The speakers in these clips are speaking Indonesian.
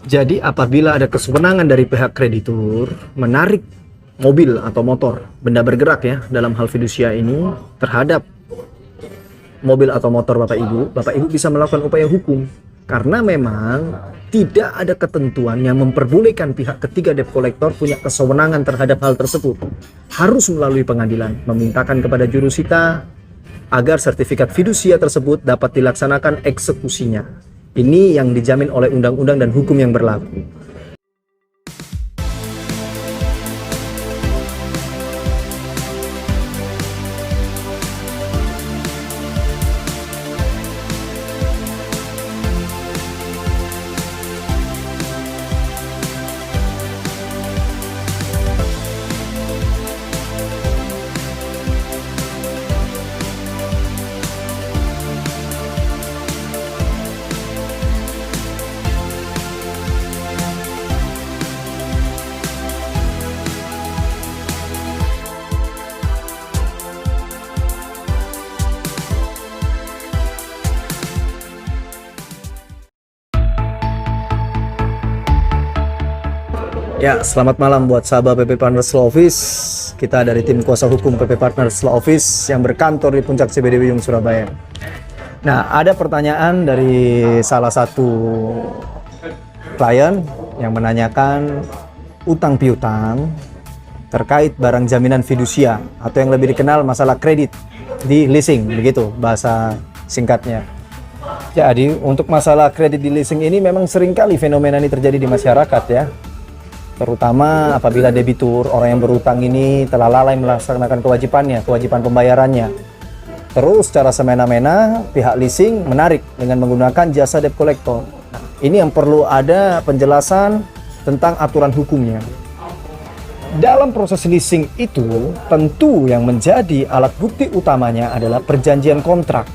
Jadi apabila ada kewenangan dari pihak kreditur menarik mobil atau motor, benda bergerak ya, dalam hal fidusia ini terhadap mobil atau motor Bapak Ibu bisa melakukan upaya hukum. Karena memang tidak ada ketentuan yang memperbolehkan pihak ketiga debt collector punya kewenangan terhadap hal tersebut. Harus melalui pengadilan, memintakan kepada jurusita agar sertifikat fidusia tersebut dapat dilaksanakan eksekusinya. Ini yang dijamin oleh undang-undang dan hukum yang berlaku. Ya, selamat malam buat sahabat PP Partners Law Office. Kita dari tim kuasa hukum PP Partners Law Office yang berkantor di Puncak CBD Wiyung, Surabaya. Nah, ada pertanyaan dari salah satu klien yang menanyakan utang piutang terkait barang jaminan fidusia atau yang lebih dikenal masalah kredit di leasing, begitu bahasa singkatnya. Jadi, untuk masalah kredit di leasing ini memang seringkali fenomena ini terjadi di masyarakat ya. Terutama apabila debitur, orang yang berutang ini telah lalai melaksanakan kewajiban pembayarannya. Terus secara semena-mena pihak leasing menarik dengan menggunakan jasa debt collector. Nah, ini yang perlu ada penjelasan tentang aturan hukumnya. Dalam proses leasing itu tentu yang menjadi alat bukti utamanya adalah perjanjian kontrak.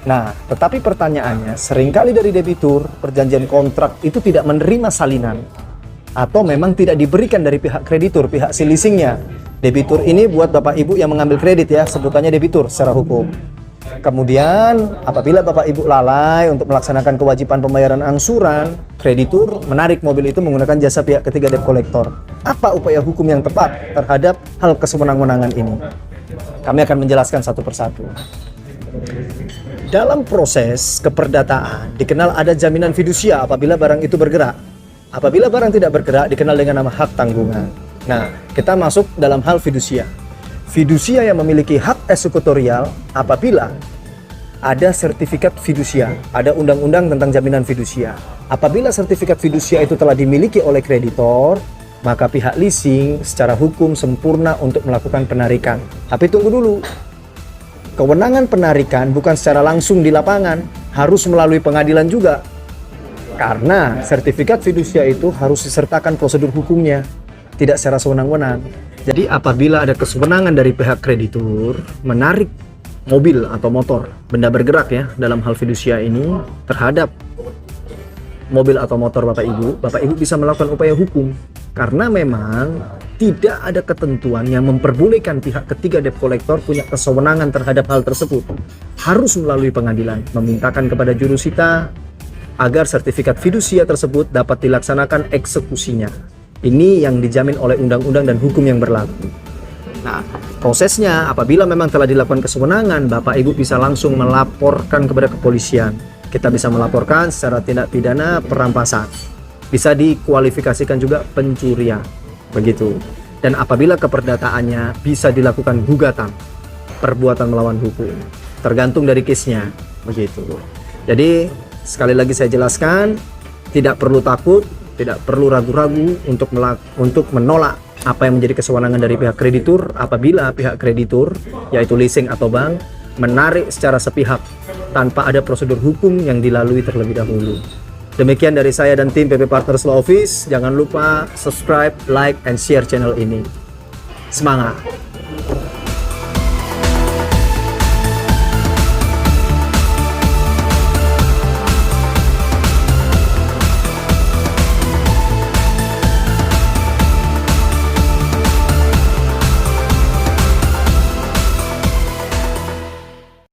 Nah, tetapi pertanyaannya, seringkali dari debitur perjanjian kontrak itu tidak menerima salinan atau memang tidak diberikan dari pihak kreditur, pihak si leasingnya. Debitur ini buat Bapak Ibu yang mengambil kredit ya, sebutannya debitur secara hukum. Kemudian apabila Bapak Ibu lalai untuk melaksanakan kewajiban pembayaran angsuran, kreditur menarik mobil itu menggunakan jasa pihak ketiga debt collector. Apa upaya hukum yang tepat terhadap hal kesewenang-wenangan ini? Kami akan menjelaskan satu persatu. Dalam proses keperdataan dikenal ada jaminan fidusia apabila barang itu bergerak. Apabila barang tidak bergerak dikenal dengan nama hak tanggungan. Nah, kita masuk dalam hal fidusia. Fidusia yang memiliki hak eksekutorial apabila ada sertifikat fidusia, ada undang-undang tentang jaminan fidusia. Apabila sertifikat fidusia itu telah dimiliki oleh kreditor, maka pihak leasing secara hukum sempurna untuk melakukan penarikan. Tapi tunggu dulu. Kewenangan penarikan bukan secara langsung di lapangan, harus melalui pengadilan juga. Karena sertifikat fidusia itu harus disertakan prosedur hukumnya, tidak secara sewenang-wenang. Jadi apabila ada kewenangan dari pihak kreditur menarik mobil atau motor, benda bergerak ya, dalam hal fidusia ini terhadap mobil atau motor Bapak Ibu bisa melakukan upaya hukum. Karena memang tidak ada ketentuan yang memperbolehkan pihak ketiga debt collector punya kewenangan terhadap hal tersebut. Harus melalui pengadilan, memintakan kepada jurusita agar sertifikat fidusia tersebut dapat dilaksanakan eksekusinya. Ini yang dijamin oleh undang-undang dan hukum yang berlaku. Nah, prosesnya apabila memang telah dilakukan kewenangan, Bapak Ibu bisa langsung melaporkan kepada kepolisian. Kita bisa melaporkan secara tindak pidana perampasan. Bisa dikualifikasikan juga pencurian. Begitu. Dan apabila keperdataannya bisa dilakukan gugatan, perbuatan melawan hukum. Tergantung dari case-nya. Begitu. Jadi sekali lagi saya jelaskan, tidak perlu takut, tidak perlu ragu-ragu untuk menolak apa yang menjadi kewenangan dari pihak kreditur apabila pihak kreditur, yaitu leasing atau bank, menarik secara sepihak tanpa ada prosedur hukum yang dilalui terlebih dahulu. Demikian dari saya dan tim PP Partners Law Office. Jangan lupa subscribe, like, and share channel ini. Semangat!